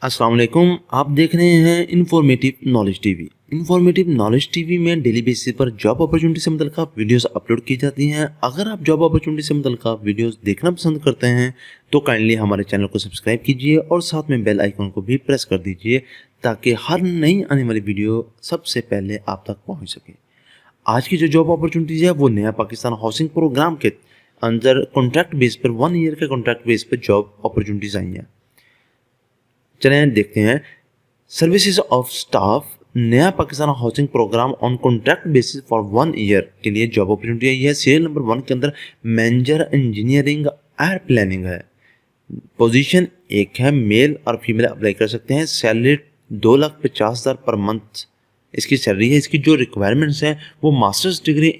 अस्सलाम वालेकुम। आप देख रहे हैं informative knowledge TV. Informative knowledge TV में डेली बेसिस पर जॉब अपॉर्चुनिटी से मुतल्लिक़ वीडियोस अपलोड की जाती हैं। अगर आप जॉब अपॉर्चुनिटी से मुतल्लिक़ वीडियोस देखना पसंद करते हैं तो काइंडली हमारे चैनल को सब्सक्राइब कीजिए और साथ में बेल आइकन को भी प्रेस कर दीजिए ताकि हर नई आने वाली वीडियो सबसे पहले आप तक पहुँच सके। आज की जो जॉब अपॉर्चुनिटीज़ है वो नया पाकिस्तान हाउसिंग प्रोग्राम के अंदर कॉन्ट्रैक्ट बेस पर 1 ईयर के कॉन्ट्रैक्ट बेस पर जॉब अपॉर्चुनिटीज़ आई हैं। चलें देखते हैं। Services of staff Naya Pakistan housing programme on contract basis for 1 year के लिए जॉब अपॉर्चुनिटी आई है। सीरियल नंबर 1 के अंदर मैनेजर इंजीनियरिंग एयर प्लानिंग है। पोजीशन एक है, मेल और फीमेल अप्लाई कर सकते हैं। सैलरी 2,50,000 पर मंथ इसकी सैलरी है। इसकी जो रिक्वायरमेंट्स हैं वो मास्टर्स डिग्री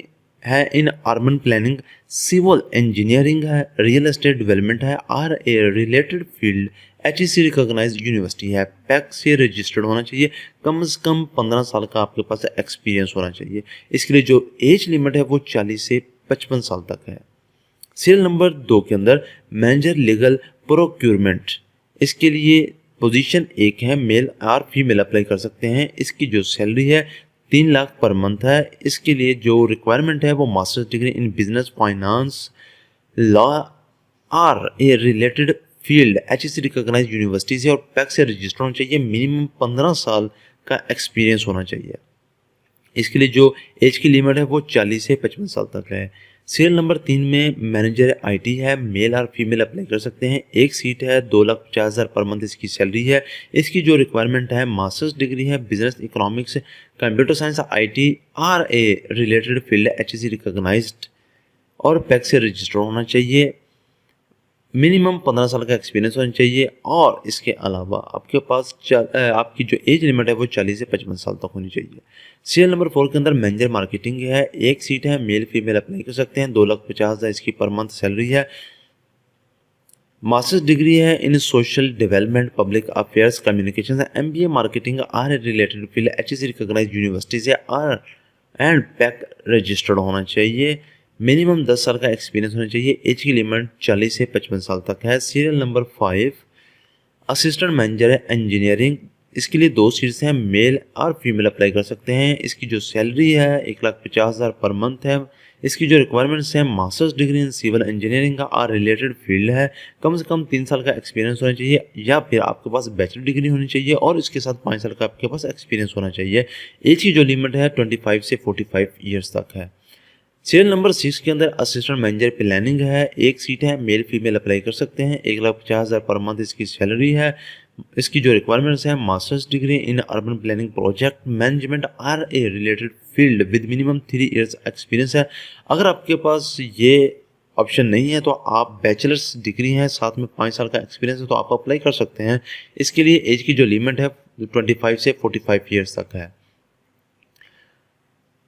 है in urban planning, civil engineering है, रियल एस्टेट डेवलपमेंट है और a related field HEC recognize university है। पैक से रजिस्टर्ड होना चाहिए। कम से कम 15 साल का आपके पास एक्सपीरियंस होना चाहिए। इसके लिए जो एज लिमिट है वो 40 से 55 साल तक है। सीरियल नंबर 2 के अंदर मैनेजर लीगल प्रोक्यूरमेंट, इसके लिए पोजीशन एक है, मेल और फीमेल अप्लाई कर सकते हैं। इसकी जो सैलरी है 3 लाख पर मंथ है। इसके लिए जो रिक्वायरमेंट है वो masters degree in business, finance, law और a related field HEC recognize university से और पैक से रजिस्टर होना चाहिए। मिनिमम 15 साल का एक्सपीरियंस होना चाहिए। इसके लिए जो एज की लिमिट है वो 40 से 55 साल तक है। सीरियल नंबर 3 में मैनेजर IT है, मेल और फीमेल अप्लाई कर सकते हैं। एक सीट है, 2,50,000 पर मंथ इसकी सैलरी है। इसकी जो रिक्वायरमेंट है मास्टर्स डिग्री है, business economics, computer science, IT और a related field HEC recognised और पैक से रजिस्टर होना चाहिए। मिनिमम 15 साल का एक्सपीरियंस होना चाहिए और इसके अलावा आपके पास आपकी जो एज लिमिट है वो 40 से 55 साल तक होनी चाहिए। सीरियल नंबर 4 के अंदर मैनेजर मार्केटिंग है। एक सीट है, मेल फीमेल अप्लाई कर सकते हैं। 2,50,000 इसकी पर मंथ सैलरी है। मास्टर्स डिग्री है in social development, public affairs, communication, MBA marketing और related field HEC recognize university से और एंड पैक रजिस्टर्ड होना चाहिए। मिनिमम 10 साल का एक्सपीरियंस होना चाहिए। एज की लिमिट 40 से 55 साल तक है। सीरियल नंबर 5 असिस्टेंट मैनेजर है इंजीनियरिंग। इसके लिए 2 सीट्स हैं, मेल और फीमेल अप्लाई कर सकते हैं। इसकी जो सैलरी है 1,50,000 पर मंथ है। इसकी जो रिक्वायरमेंट्स हैं masters degree in civil engineering का और रिलेटेड फील्ड है। कम से कम 3 साल का एक्सपीरियंस होना चाहिए या फिर आपके पास बैचलर डिग्री होनी चाहिए और इसके साथ 5 साल का आपके पास एक्सपीरियंस होना चाहिए। एज की जो लिमिट है 25 से 45 ईयर्स तक है। सीरियल नंबर 6 के अंदर असिस्टेंट मैनेजर प्लानिंग है। एक सीट है, मेल फीमेल अप्लाई कर सकते हैं। 1,50,000 पर मंथ इसकी सैलरी है। इसकी जो रिक्वायरमेंट्स हैं masters degree in urban planning, project management और a related field with minimum 3 years experience है। अगर आपके पास ये ऑप्शन नहीं है तो आप बैचलर्स डिग्री है साथ में 5 साल का एक्सपीरियंस है तो आप अप्लाई कर सकते हैं। इसके लिए एज की जो लिमिट है 25 से 45 ईयर्स तक है।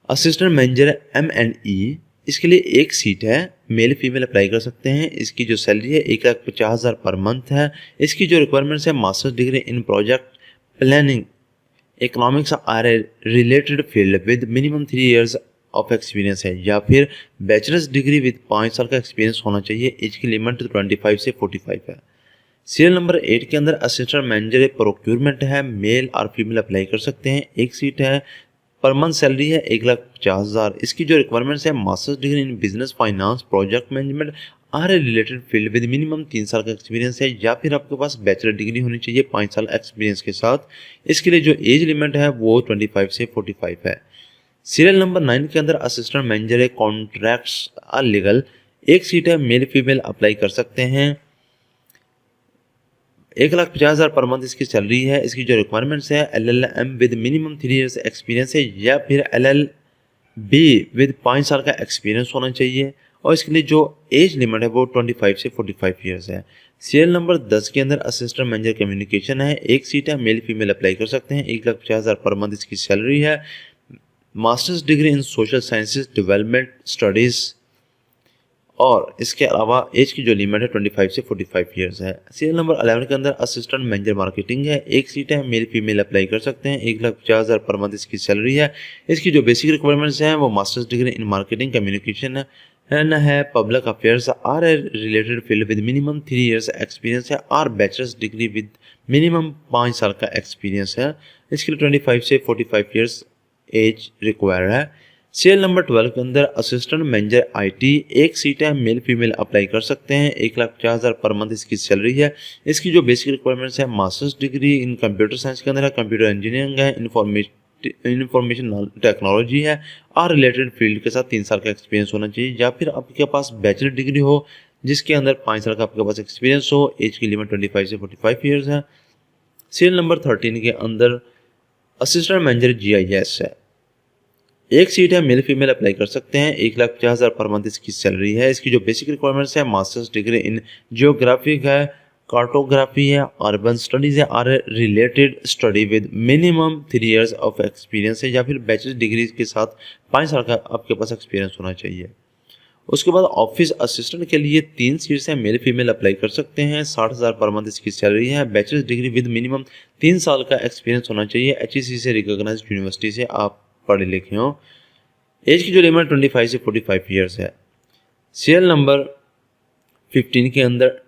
असिस्टेंट मैनेजर M&E, इसके लिए एक सीट है, मेल फीमेल अप्लाई कर सकते हैं। इसकी जो सैलरी है 1,50,000 पर मंथ है। इसकी जो रिक्वायरमेंट्स है masters degree in project planning, economics और related field with minimum 3 years of experience है या फिर बैचलर्स डिग्री विद 5 साल का एक्सपीरियंस होना चाहिए। एज की लिमिट 25 से 45 है। सीरियल नंबर 8 के अंदर असिस्टेंट मैनेजर प्रोक्यूरमेंट है, मेल और फीमेल अप्लाई कर सकते हैं। एक सीट है, पर मंथ सैलरी है 1,50,000। इसकी जो रिक्वायरमेंट्स है masters degree in business, finance, project management और रिलेटेड फील्ड विद मिनिमम 3 साल का एक्सपीरियंस है या फिर आपके पास बैचलर डिग्री होनी चाहिए 5 साल एक्सपीरियंस के साथ। इसके लिए जो एज लिमिट है वो 25 से 45 है। सीरियल नंबर 9 के अंदर असिस्टेंट मैनेजर है, कॉन्ट्रैक्ट्स और लीगल। एक सीट है, मेल फीमेल अप्लाई कर सकते हैं। 1,50,000 पर मंथ इसकी सैलरी है। इसकी जो रिक्वायरमेंट्स है LLM with minimum 3 years experience है या फिर LLB विद 5 साल का एक्सपीरियंस होना चाहिए और इसके लिए जो एज लिमिट है वो 25 से 45 ईयर्स है। सीरियल नंबर 10 के अंदर असिस्टेंट मैनेजर कम्युनिकेशन है। एक सीट है, मेल फीमेल अप्लाई कर सकते हैं। 1,50,000 पर मंथ इसकी सैलरी है। मास्टर्स डिग्री इन सोशल साइंसेज, डेवलपमेंट स्टडीज़ और इसके अलावा एज की जो लिमिट है 25 से 45 ईयर्स है। सीरियल नंबर 11 के अंदर असिस्टेंट मैनेजर मार्केटिंग है। एक सीट है, मेल फीमेल अप्लाई कर सकते हैं। 1,50,000 पर मंथ इसकी सैलरी है। इसकी जो बेसिक रिक्वायरमेंट्स हैं वो masters degree in marketing, communication and है public affairs or a related field with minimum 3 years experience है, or bachelors degree with minimum 5 साल का एक्सपीरियंस है। इसके लिए 25 से 45 ईयर्स एज रिक्वायर्ड है। सीरियल नंबर 12 के अंदर असिस्टेंट मैनेजर आईटी, एक सीट है, मेल फीमेल अप्लाई कर सकते हैं। 1,50,000 पर मंथ इसकी सैलरी है। इसकी जो बेसिक रिक्वायरमेंट्स है, मास्टर्स डिग्री इन कंप्यूटर साइंस के अंदर है, कंप्यूटर इंजीनियरिंग है, इंफॉर्मेशन टेक्नोलॉजी है, और रिलेटेड फील्ड के साथ 3 साल का एक्सपीरियंस होना चाहिए, या फिर आपके पास बैचलर डिग्री हो जिसके अंदर 5 साल का आपके पास एक्सपीरियंस हो। एज की लिमिट 25 से 45 ईयर्स है। सीरियल नंबर 13 के अंदर असिस्टेंट मैनेजर जीआईएस है, एक सीट है, मेल फीमेल अप्लाई कर सकते हैं। 1,50,000 पर मंथ इसकी सैलरी है। इसकी जो बेसिक रिक्वायरमेंट्स है, मास्टर्स डिग्री इन जियोग्राफिक है, कार्टोग्राफी है, अर्बन स्टडीज है, और related study with minimum 3 years of experience है, या फिर बैचलर डिग्री के साथ 5 साल का आपके पास एक्सपीरियंस होना चाहिए। उसके बाद ऑफिस असिस्टेंट के लिए 3 सीट्स हैं, मेल फीमेल अप्लाई कर सकते हैं। 60,000 पर मंथ इसकी सैलरी है। बैचलर डिग्री विद मिनिमम 3 साल का एक्सपीरियंस होना चाहिए। HEC से रिकॉग्नाइज्ड यूनिवर्सिटी से आप पढ़े लिखे हों। एज की जो लिमिट 25 से 45 ईयर्स है। सीरियल नंबर 15 के अंदर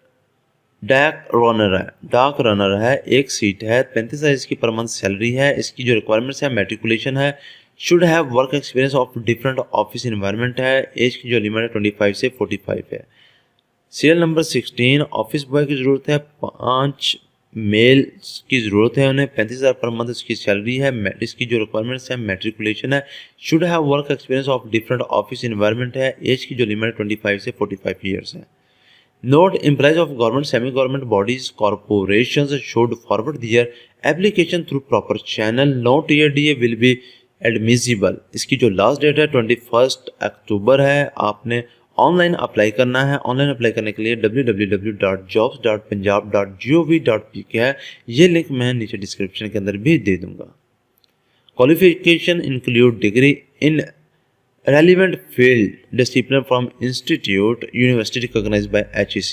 डाक रनर है, एक सीट है, 35,000 इसकी पर मंथ सैलरी है। इसकी जो रिक्वायरमेंट्स है, मैट्रिकुलेशन है, should have work experience of different office environment है। एज की जो लिमिट है 25 से 45 है। सीरियल नंबर 16 ऑफिस बॉय की ज़रूरत है, 5 मेल की ज़रूरत है उन्हें, 35,000 पर मंथ इसकी सैलरी है। इसकी जो रिक्वायरमेंट्स है, मैट्रिकुलेशन है, should have work experience of different office environment है। एज की जो लिमिट 25 से 45 ईयर्स है। Note, employees of government, semi-government bodies, corporations should forward their application through proper channel. No TRDA will be admissible. इसकी जो last date है 21 अक्टूबर है। आपने ऑनलाइन अप्लाई करना है। ऑनलाइन अप्लाई करने के लिए www.jobs.punjab.gov.pk है। ये लिंक मैं नीचे डिस्क्रिप्शन के अंदर भी दे दूंगा। Qualification include degree in relevant field discipline from institute university recognized by HEC.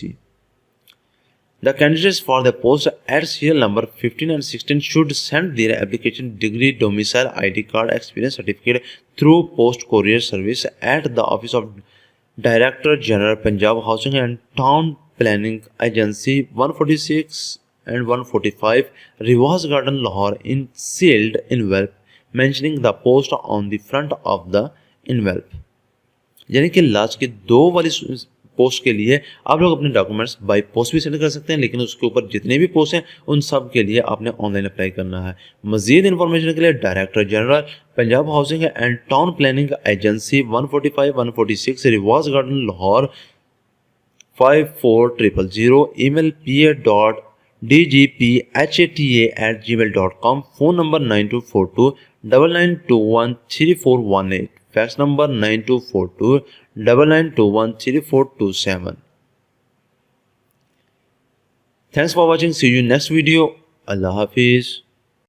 The candidates for the post at serial number 15 and 16 should send their application, degree, domicile, ID card, experience certificate through post courier service at the office of Director General Punjab Housing and Town Planning Agency 146 and 145 Riwas Garden, Lahore in sealed envelope mentioning the post on the front of the envelope. यानी कि last के 2 वाली post के लिए आप लोग अपने documents by post भी सेंड कर सकते हैं, लेकिन उसके ऊपर जितने भी पोस्ट हैं उन सब के लिए आपने ऑनलाइन अप्लाई करना है। मजीद इन्फॉर्मेशन के लिए director general Punjab housing and town planning agency 145 146 Riwaz garden, Lahore 54000, email pa.dgphata@gmail.com, phone number 9242 9921 3418, fax number 9242 9921 3427। Thanks for watching, see you next video. Allah हाफिज़।